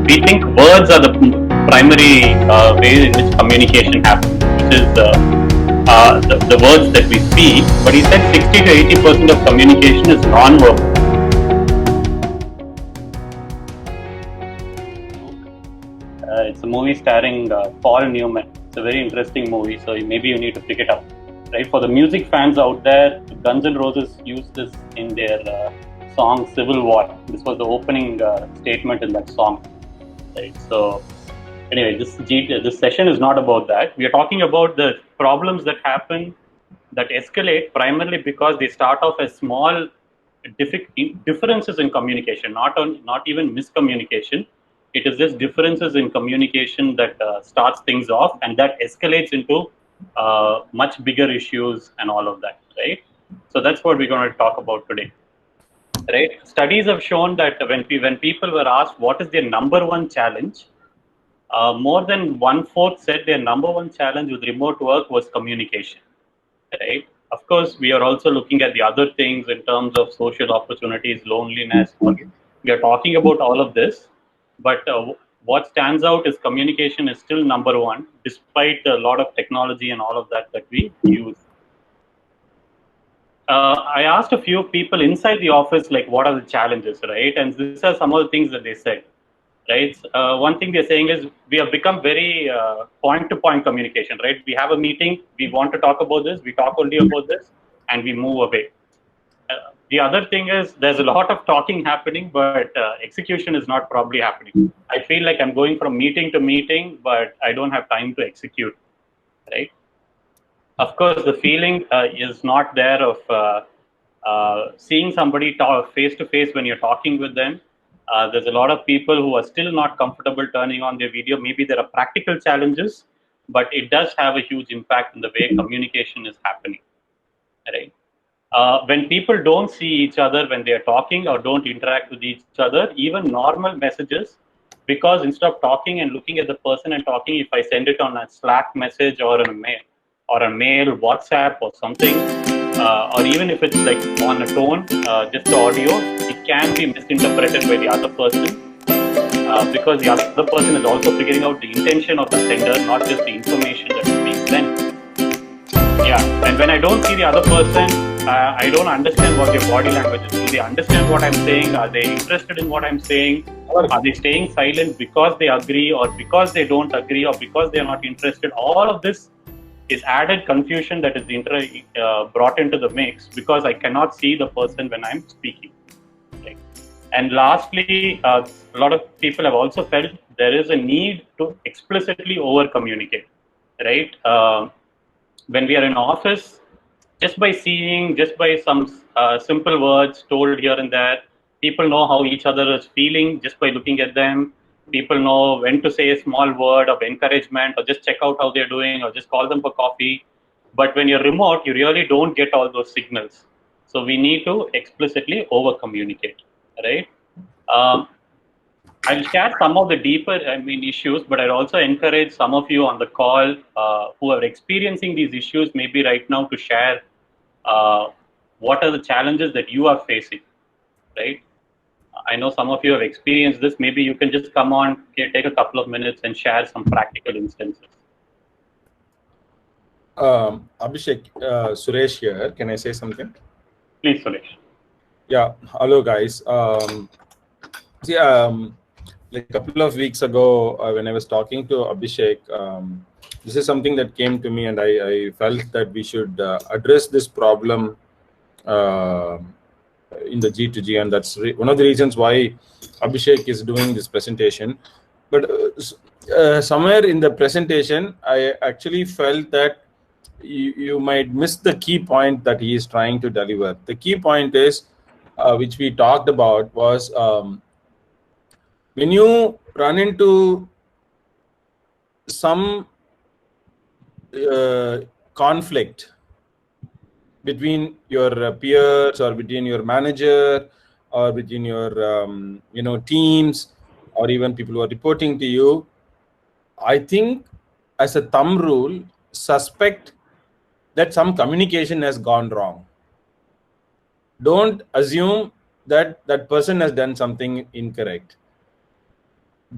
we think words are the primary way in which communication happens, which is the words that we speak. But he said 60 to 80% of communication is non-verbal. It's a movie starring Paul Newman. It's a very interesting movie, so maybe you need to pick it up. Right? For the music fans out there, Guns N' Roses used this in their song Civil War. This was the opening statement in that song. Right? So anyway, this session is not about that. We are talking about the problems that happen, that escalate primarily because they start off as small differences in communication, not even miscommunication. It is just differences in communication that starts things off, and that escalates into much bigger issues and all of that, right? So that's what we're going to talk about today, right? Studies have shown that when people were asked what is their number one challenge, more than 1/4 said their number one challenge with remote work was communication, right? Of course, we are also looking at the other things in terms of social opportunities, loneliness. We are talking about all of this, but what stands out is communication is still number one, despite a lot of technology and all of that we use. I asked a few people inside the office, like, what are the challenges, right? And these are some of the things that they said, right? One thing they're saying is we have become very point-to-point communication, right? We have a meeting, we want to talk about this, we talk only about this, and we move away. The other thing is there's a lot of talking happening, but execution is not probably happening. I feel like I'm going from meeting to meeting, but I don't have time to execute, right? Of course, the feeling is not there of seeing somebody talk face to face when you're talking with them. There's a lot of people who are still not comfortable turning on their video. Maybe there are practical challenges, but it does have a huge impact in the way communication is happening, right? When people don't see each other when they are talking or don't interact with each other, even normal messages, because instead of talking and looking at the person and talking, if I send it on a Slack message or a mail, WhatsApp or something, or even if it's like on a tone, just the audio, it can be misinterpreted by the other person, because the other person is also figuring out the intention of the sender, not just the information that is being sent. Yeah, and when I don't see the other person, I don't understand what their body language is. Do they understand what I'm saying? Are they interested in what I'm saying? Are they staying silent because they agree, or because they don't agree, or because they're not interested? All of this is added confusion that is brought into the mix because I cannot see the person when I'm speaking. Right? And lastly, a lot of people have also felt there is a need to explicitly over communicate, right? When we are in office, just by some simple words told here and there, people know how each other is feeling just by looking at them. People know when to say a small word of encouragement, or just check out how they're doing, or just call them for coffee. But when you're remote, you really don't get all those signals. So we need to explicitly over communicate, right? I'll share some of the deeper, issues, but I'd also encourage some of you on the call who are experiencing these issues, maybe right now, to share what are the challenges that you are facing, right? I know some of you have experienced this. Maybe you can just come on, take a couple of minutes and share some practical instances. Abhishek, Suresh here. Can I say something? Please, Suresh. Yeah. Hello, guys. Like a couple of weeks ago, when I was talking to Abhishek, this is something that came to me, and I felt that we should address this problem in the G2G, and that's one of the reasons why Abhishek is doing this presentation. But somewhere in the presentation, I actually felt that you might miss the key point that he is trying to deliver. The key point is, which we talked about, was when you run into some conflict between your peers, or between your manager, or between your teams, or even people who are reporting to you, I think as a thumb rule, suspect that some communication has gone wrong. Don't assume that that person has done something incorrect.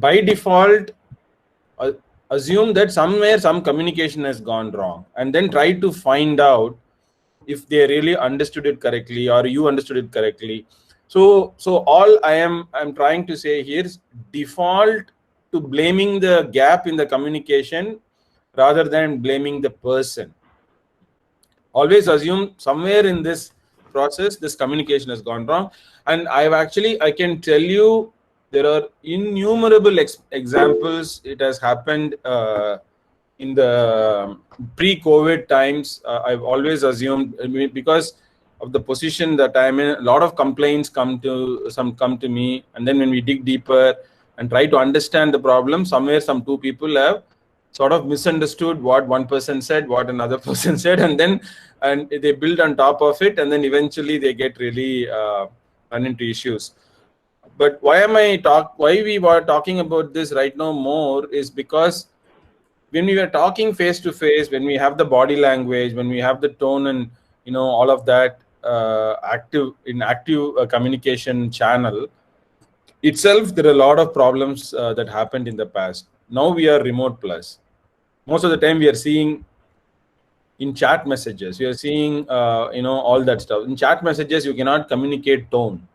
by default assume that somewhere some communication has gone wrong, and then try to find out if they really understood it correctly or you understood it correctly. So all I'm trying to say here is default to blaming the gap in the communication rather than blaming the person. Always assume somewhere in this process this communication has gone wrong. And I can tell you there are innumerable examples. It has happened in the pre-COVID times. I've always assumed, because of the position that I'm in, a lot of complaints come to me, and then when we dig deeper and try to understand the problem, somewhere some two people have sort of misunderstood what one person said, what another person said, and they build on top of it, and then eventually they get really run into issues. But why we were talking about this right now more is because when we were talking face to face, when we have the body language, when we have the tone, and all of that active communication channel itself, there are a lot of problems that happened in the past. Now we are remote plus. Most of the time we are seeing in chat messages, we are seeing all that stuff. In chat messages you cannot communicate tone.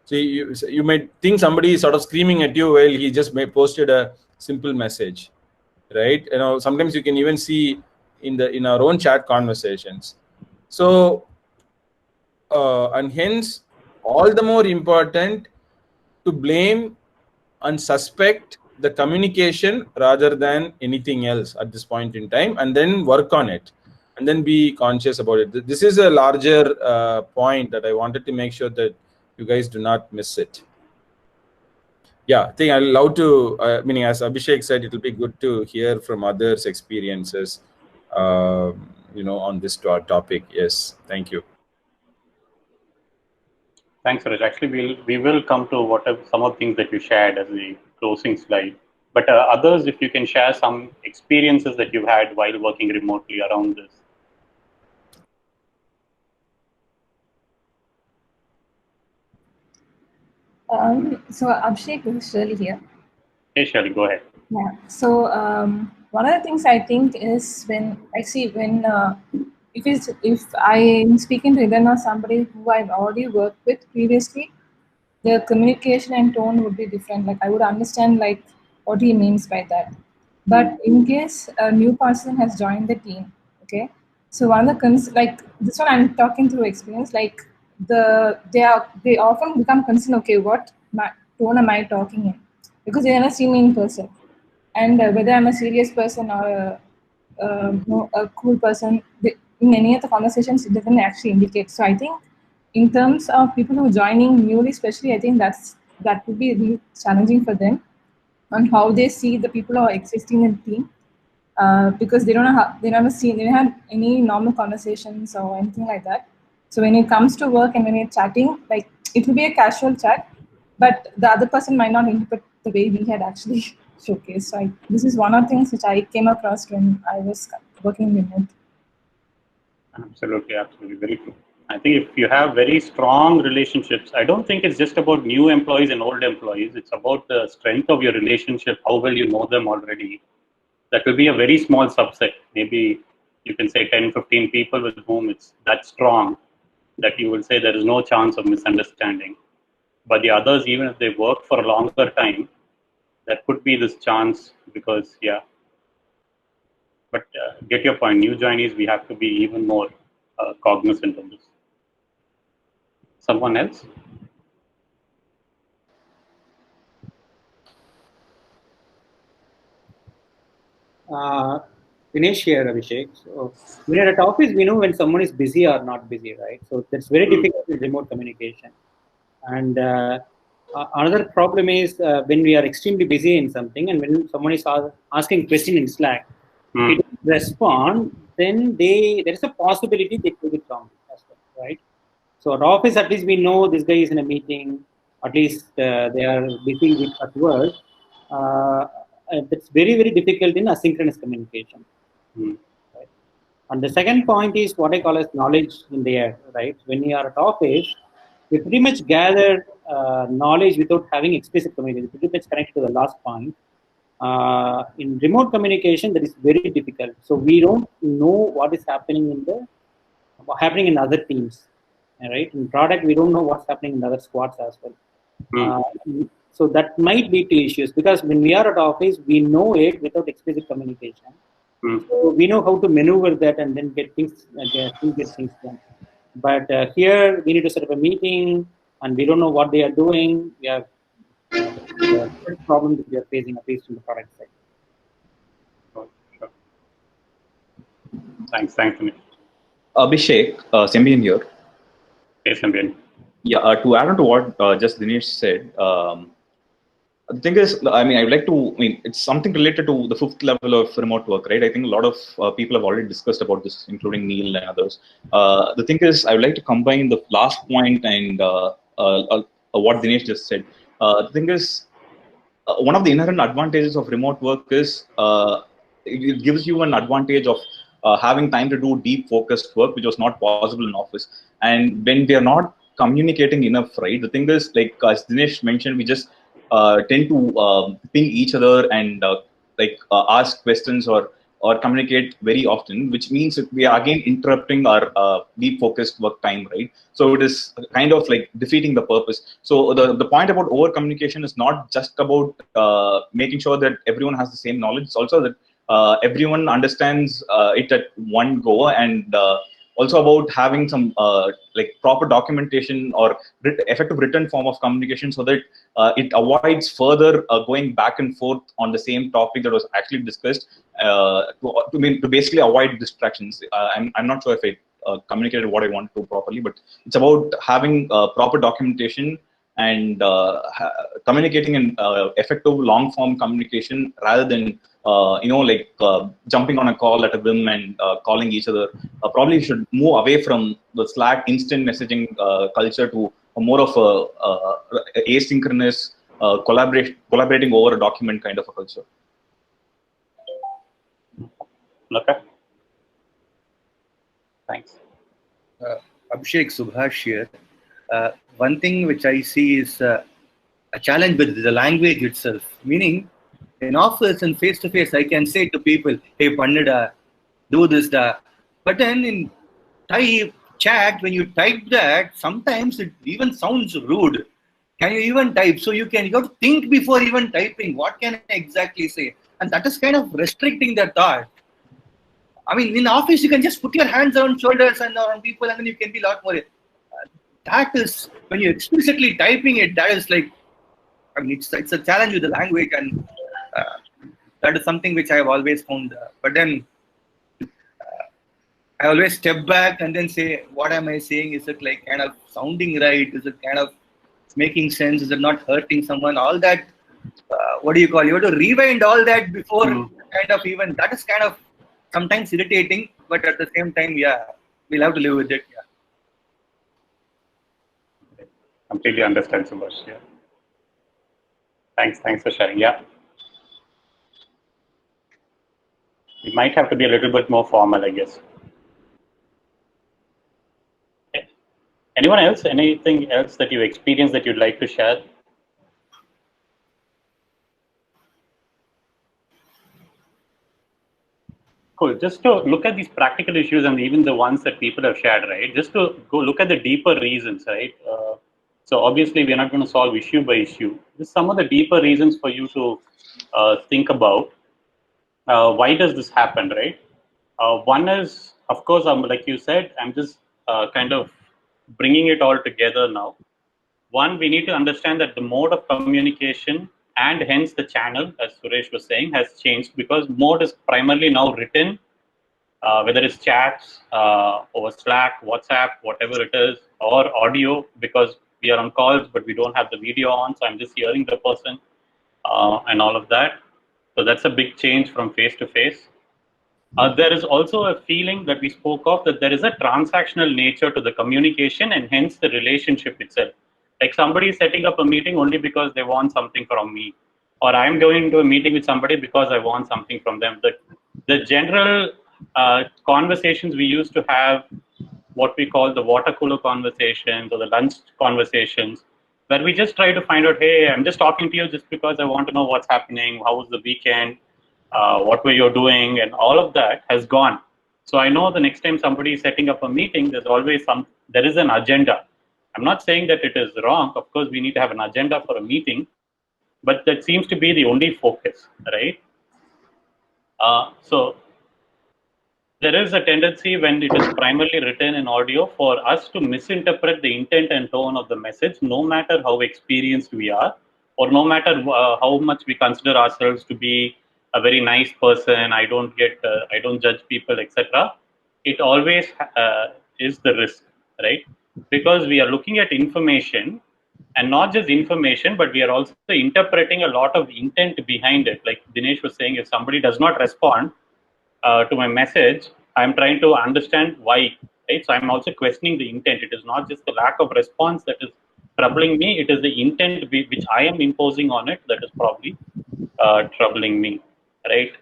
So you might think somebody is sort of screaming at you while he just posted a simple message, right? Sometimes you can even see in our own chat conversations. So and hence all the more important to blame and suspect the communication rather than anything else at this point in time, and then work on it, and then be conscious about it. This is a larger point that I wanted to make sure that you guys do not miss it. Yeah, I think I'll love to, meaning as Abhishek said, it'll be good to hear from others' experiences, on this topic. Yes, thank you. Thanks, Raj. Actually, we will come to some of the things that you shared as the closing slide. But others, if you can share some experiences that you've had while working remotely around this. So Abhishek, this is Shirley here. Hey, Shirley, go ahead. Yeah. So one of the things I think is if I'm speaking to even somebody who I've already worked with previously, the communication and tone would be different. Like I would understand like what he means by that. But in case a new person has joined the team, okay. So one of the like this one I'm talking through experience. Like they often become concerned. Okay, what tone am I talking in? Because they never see me in person, and whether I'm a serious person or a cool person, in any of the conversations, it doesn't actually indicate. So I think, in terms of people who are joining newly, especially, I think that would be really challenging for them on how they see the people who are existing in the team, because they don't know how, they never had any normal conversations or anything like that. So when it comes to work and when you're chatting, like it will be a casual chat, but the other person might not interpret the way we had actually showcased. So this is one of the things which I came across when I was working remote. Absolutely, very true. I think if you have very strong relationships, I don't think it's just about new employees and old employees. It's about the strength of your relationship, how well you know them already. That will be a very small subset. Maybe you can say 10, 15 people with whom it's that strong that you will say there is no chance of misunderstanding. But the others, even if they work for a longer time, there could be this chance because, yeah. But get your point. New joinees, we have to be even more cognizant of this. Someone else? Dinesh here, Abhishek. So when you're at office, we know when someone is busy or not busy, right? So that's very difficult in remote communication. And another problem is when we are extremely busy in something, and when someone is asking question in Slack, if you don't respond, then there is a possibility they take it wrong as well, right? So at office, at least we know this guy is in a meeting. At least they are busy with at work. That's very, very difficult in asynchronous communication. Right? And the second point is what I call as knowledge in the air, right? When you are at office, we pretty much gather knowledge without having explicit communication. Pretty much connected to the last point. In remote communication, that is very difficult. So we don't know what is happening in other teams, right? In product, we don't know what's happening in other squads as well. So that might lead to issues, because when we are at office, we know it without explicit communication. So we know how to maneuver that and then get things done. But here we need to set up a meeting, and we don't know what they are doing. We have the first problem that we are facing, at least in the product side. Sure. Thanks, Anish. Abhishek, Sembian here. Yes, Sembian. Yeah, to add on to what just Dinesh said, the thing is, I'd like to, it's something related to the 5th level of remote work, right? I think a lot of people have already discussed about this, including Neil and others. The thing is, I would like to combine the last point and what Dinesh just said. The thing is, one of the inherent advantages of remote work is it gives you an advantage of having time to do deep focused work, which was not possible in office. And when we are not communicating enough, right? The thing is, like as Dinesh mentioned, we just tend to ping each other and ask questions or communicate very often, which means that we are again interrupting our deep focused work time, right? So it is kind of like defeating the purpose. So the point about over communication is not just about making sure that everyone has the same knowledge. It's also that everyone understands it at one go, and also about having some like proper documentation or effective written form of communication, so that it avoids further going back and forth on the same topic that was actually discussed, to basically avoid distractions. I'm not sure if I communicated what I want to properly, but it's about having proper documentation and communicating in effective long form communication, rather than jumping on a call at a whim and calling each other. Probably should move away from the Slack instant messaging culture to more of a asynchronous collaborating over a document kind of a culture. Okay. Thanks. Abhishek, Subhash here. One thing which I see is a challenge with the language itself. Meaning, in office and face-to-face, I can say to people, hey, Pannada, do this, da. But then in chat, when you type that, sometimes it even sounds rude. Can you even type? So you got to think before even typing. What can I exactly say? And that is kind of restricting the thought. I mean, in office, you can just put your hands on shoulders and on people, and then you can be a lot more. That is, when you're explicitly typing it, that is like, it's a challenge with the language, and that is something which I have always found. But then I always step back and then say, what am I saying? Is it like kind of sounding right? Is it kind of making sense? Is it not hurting someone? All that, what do you call? You have to rewind all that before kind of even, that is kind of sometimes irritating, but at the same time, yeah, we'll have to live with it. Yeah. Completely understand, Subhash. Yeah. Thanks for sharing. Yeah. We might have to be a little bit more formal, I guess. Okay. Anyone else? Anything else that you experienced that you'd like to share? Cool. Just to look at these practical issues and even the ones that people have shared, right? Just to go look at the deeper reasons, right? So obviously, we're not going to solve issue by issue. Just some of the deeper reasons for you to think about. Why does this happen, right? One is, of course, like you said, I'm just kind of bringing it all together now. One, we need to understand that the mode of communication and hence the channel, as Suresh was saying, has changed, because mode is primarily now written, whether it's chats over Slack, WhatsApp, whatever it is, or audio, because we are on calls, but we don't have the video on, so I'm just hearing the person and all of that. So that's a big change from face to face. There is also a feeling that we spoke of, that there is a transactional nature to the communication and hence the relationship itself. Like somebody is setting up a meeting only because they want something from me, or I'm going to a meeting with somebody because I want something from them. The general conversations we used to have, what we call the water cooler conversations or the lunch conversations, where we just try to find out, hey, I'm just talking to you just because I want to know what's happening, how was the weekend, what were you doing, and all of that has gone. So I know the next time somebody is setting up a meeting, there is an agenda. I'm not saying that it is wrong. Of course, we need to have an agenda for a meeting, but that seems to be the only focus, right? So there is a tendency when it is primarily written in audio for us to misinterpret the intent and tone of the message, no matter how experienced we are, or no matter how much we consider ourselves to be a very nice person. I don't judge people, etc. It always is the risk, right? Because we are looking at information, and not just information, but we are also interpreting a lot of intent behind it. Like Dinesh was saying, if somebody does not respond to my message, I'm trying to understand why, right? So I'm also questioning the intent. It is not just the lack of response that is troubling me, it is the intent which I am imposing on it that is probably troubling me, right?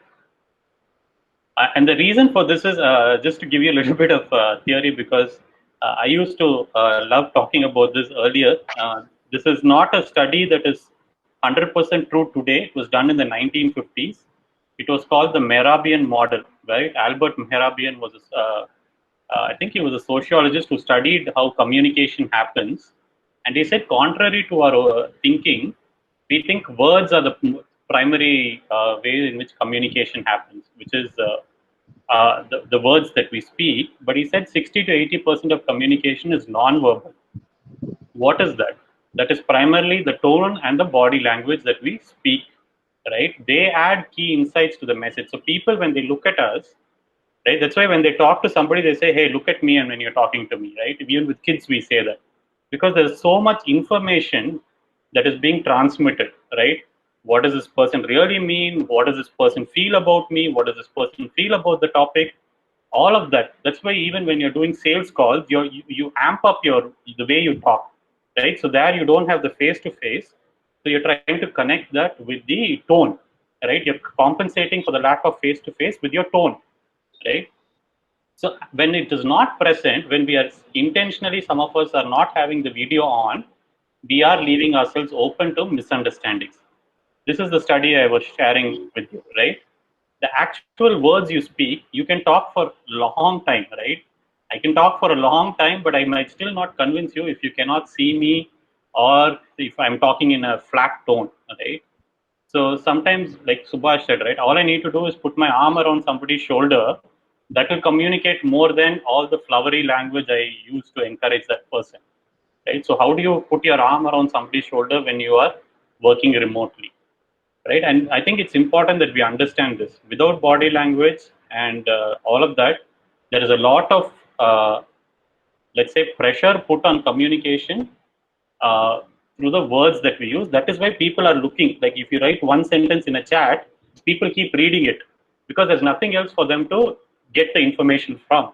And the reason for this is just to give you a little bit of theory, because I used to love talking about this earlier. This is not a study that is 100% true today. It was done in the 1950s. It was called the Mehrabian model, right? Albert Mehrabian was, I think he was a sociologist who studied how communication happens. And he said, contrary to our thinking, we think words are the primary way in which communication happens, which is the words that we speak. But he said 60 to 80% of communication is non-verbal. What is that? That is primarily the tone and the body language that we speak, right? They add key insights to the message. So people, when they look at us, right, that's why when they talk to somebody, they say, hey, look at me, and when you're talking to me, right? Even with kids, we say that. Because there's so much information that is being transmitted, right? What does this person really mean? What does this person feel about me? What does this person feel about the topic? All of that. That's why even when you're doing sales calls, you amp up the way you talk, right? So there you don't have the face-to-face. So you're trying to connect that with the tone, right? You're compensating for the lack of face-to-face with your tone, right? So when it is not present, when we are intentionally, some of us are not having the video on, we are leaving ourselves open to misunderstandings. This is the study I was sharing with you, right? The actual words you speak, you can talk for a long time, right? I can talk for a long time, but I might still not convince you if you cannot see me, or if I'm talking in a flat tone, right? So sometimes, like Subhash said, right, all I need to do is put my arm around somebody's shoulder. That will communicate more than all the flowery language I use to encourage that person, right? So how do you put your arm around somebody's shoulder when you are working remotely, right? And I think it's important that we understand this. Without body language and all of that, there is a lot of, let's say, pressure put on communication through the words that we use. That is why people are looking, like if you write one sentence in a chat, people keep reading it because there's nothing else for them to get the information from.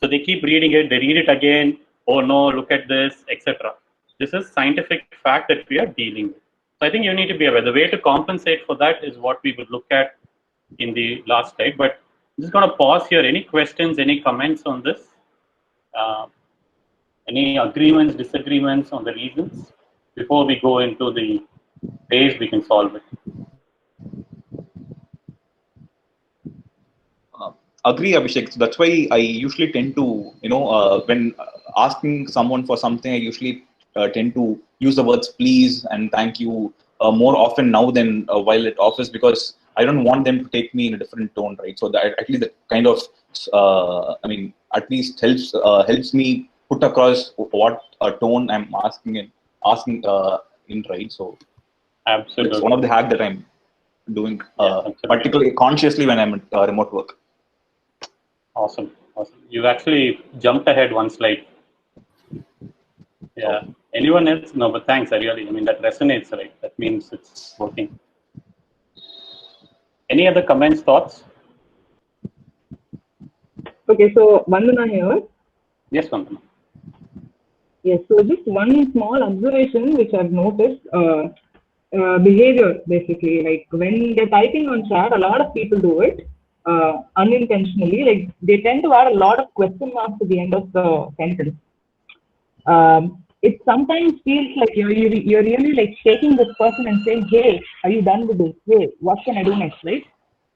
So they keep reading it, they read it again, oh no, look at this, etc. This is scientific fact that we are dealing with. So I think you need to be aware. The way to compensate for that is what we would look at in the last slide. But I'm just going to pause here. Any questions, any comments on this? Any agreements, disagreements on the reasons? Before we go into the ways we can solve it. Agree, Abhishek. So that's why I usually tend to, when asking someone for something, I usually tend to use the words please and thank you more often now than while at office, because I don't want them to take me in a different tone, right? So that at least that kind of, at least helps me put across what tone I'm asking in, right? So absolutely, it's one of the hacks that I'm doing, particularly consciously when I'm at remote work. Awesome. You've actually jumped ahead one slide. Yeah. Oh. Anyone else? No, but thanks. That resonates, right? That means it's working. Any other comments, thoughts? Okay, so Vandana here. Yes, Vandana. Yes, so just one small observation which I've noticed, behavior basically, like when they're typing on chat, a lot of people do it unintentionally, like they tend to add a lot of question marks to the end of the sentence. it sometimes feels like you're really like shaking this person and saying, hey, are you done with this? Hey, what can I do next, right?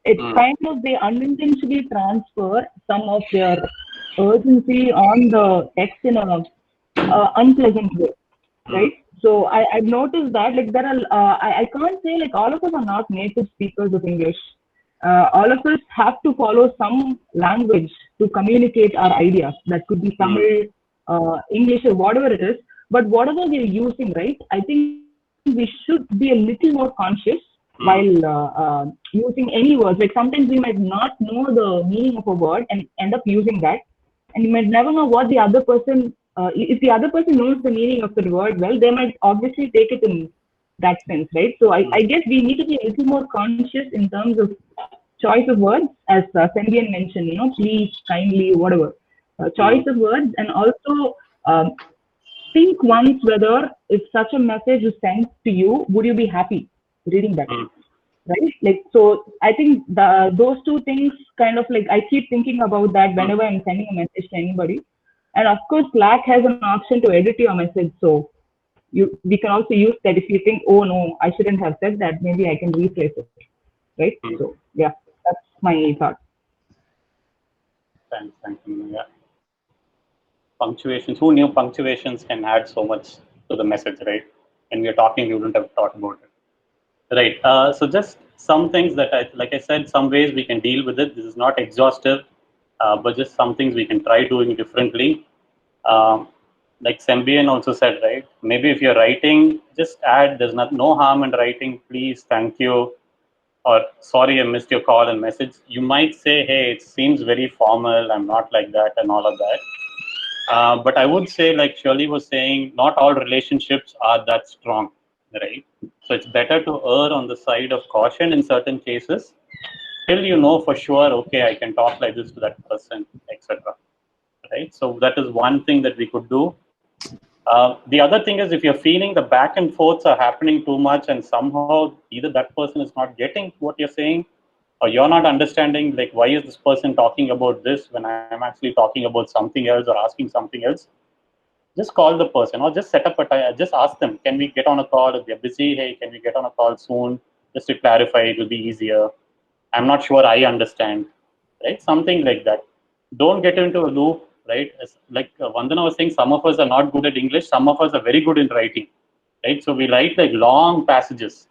It's kind of they unintentionally transfer some of their urgency on the text in a unpleasant way, right? So I've noticed that like there are I can't say like all of us are not native speakers of English. All of us have to follow some language to communicate our ideas. That could be Tamil, English, or whatever it is. But whatever we're using, right? I think we should be a little more conscious while using any words. Like sometimes we might not know the meaning of a word and end up using that, and you might never know what the other person. If the other person knows the meaning of the word well, they might obviously take it in that sense, right? So I guess we need to be a little more conscious in terms of choice of words, as Sendian mentioned, please, kindly, whatever. Choice of words, and also think once whether if such a message is sent to you, would you be happy reading that? Right? Like, so I think those two things kind of like, I keep thinking about that whenever I'm sending a message to anybody. And of course, Slack has an option to edit your message. So we can also use that if you think, oh no, I shouldn't have said that, maybe I can rephrase it. Right? So yeah, that's my thought. Thanks. Yeah. Punctuations. Who knew punctuations can add so much to the message, right? When we are talking, we wouldn't have thought about it. Right. So just some things that like I said, some ways we can deal with it. This is not exhaustive, but just some things we can try doing differently. Like Sembian also said, right? Maybe if you're writing, just add, there's no harm in writing, please, thank you, or sorry, I missed your call and message. You might say, hey, it seems very formal, I'm not like that, and all of that. But I would say, like Shirley was saying, not all relationships are that strong, right? So it's better to err on the side of caution in certain cases, till you know for sure, okay, I can talk like this to that person, etc. Right? So that is one thing that we could do. The other thing is, if you're feeling the back and forths are happening too much, and somehow either that person is not getting what you're saying, or you're not understanding, like, why is this person talking about this when I'm actually talking about something else or asking something else, just call the person or just set up a time, just ask them, can we get on a call? If they're busy, hey, can we get on a call soon? Just to clarify, it will be easier. I'm not sure I understand, right? Something like that. Don't get into a loop, right? Like Vandana was saying, some of us are not good at English, some of us are very good in writing, right? So we write like long passages,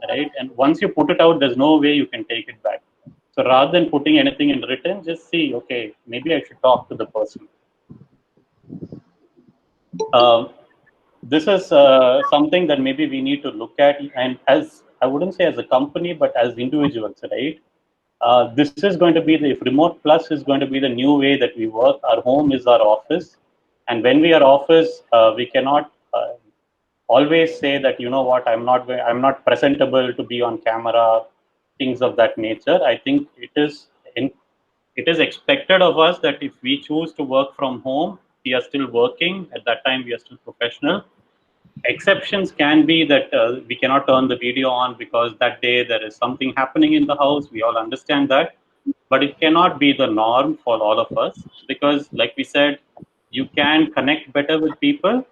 right? And once you put it out, there's no way you can take it back. So rather than putting anything in written, just see, okay, maybe I should talk to the person. This is something that maybe we need to look at, and as I wouldn't say as a company, but as individuals, right? This is going to be if remote plus is going to be the new way that we work. Our home is our office, and when we are office, we cannot always say that, you know what, I'm not presentable to be on camera, things of that nature. I think it is expected of us that if we choose to work from home, we are still working. At that time, we are still professional. Exceptions can be that we cannot turn the video on because that day there is something happening in the house. We all understand that. But it cannot be the norm for all of us, because, like we said, you can connect better with people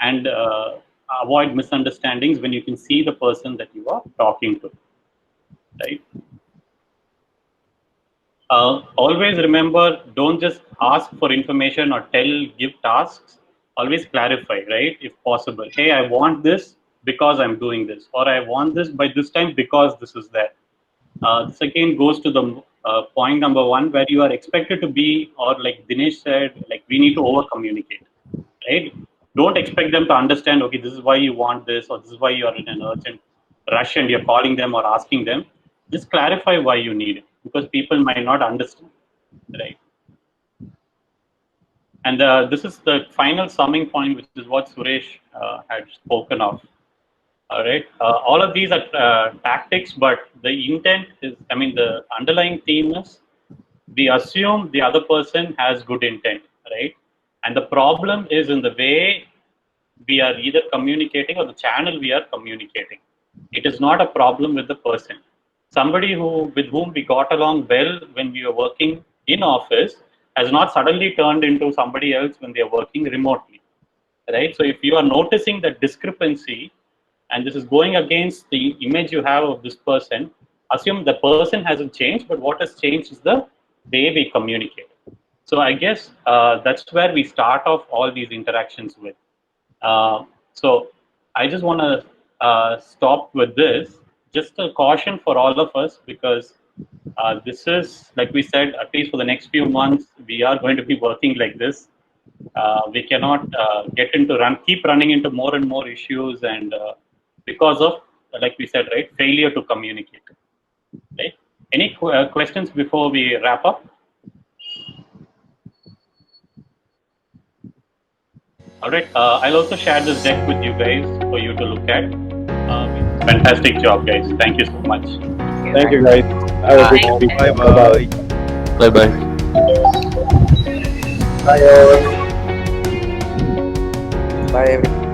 and avoid misunderstandings when you can see the person that you are talking to, right? Always remember, don't just ask for information or give tasks. Always clarify, right? If possible. Hey, I want this because I'm doing this, or I want this by this time because this is there. This again goes to the point number one, where you are expected to be, or like Dinesh said, like we need to over communicate, right? Don't expect them to understand, okay, this is why you want this, or this is why you are in an urgent rush and you're calling them or asking them. Just clarify why you need it, because people might not understand, right? And this is the final summing point, which is what Suresh had spoken of. All right. All of these are tactics, but the intent is, the underlying theme is, we assume the other person has good intent, right? And the problem is in the way we are either communicating or the channel we are communicating. It is not a problem with the person. Somebody with whom we got along well when we were working in office has not suddenly turned into somebody else when they are working remotely, right? So if you are noticing the discrepancy, and this is going against the image you have of this person, assume the person hasn't changed, but what has changed is the way we communicate. So I guess that's where we start off all these interactions with. So I just want to stop with this. Just a caution for all of us, because this is, like we said, at least for the next few months, we are going to be working like this. We cannot keep running into more and more issues, and because of, like we said, right, failure to communicate. Right? Any questions before we wrap up? All right. I'll also share this deck with you guys for you to look at. Fantastic job, guys. Thank you so much. Thank you, guys. Have a good week. Bye Bye-bye. bye. Bye bye. Bye, all. Bye everyone.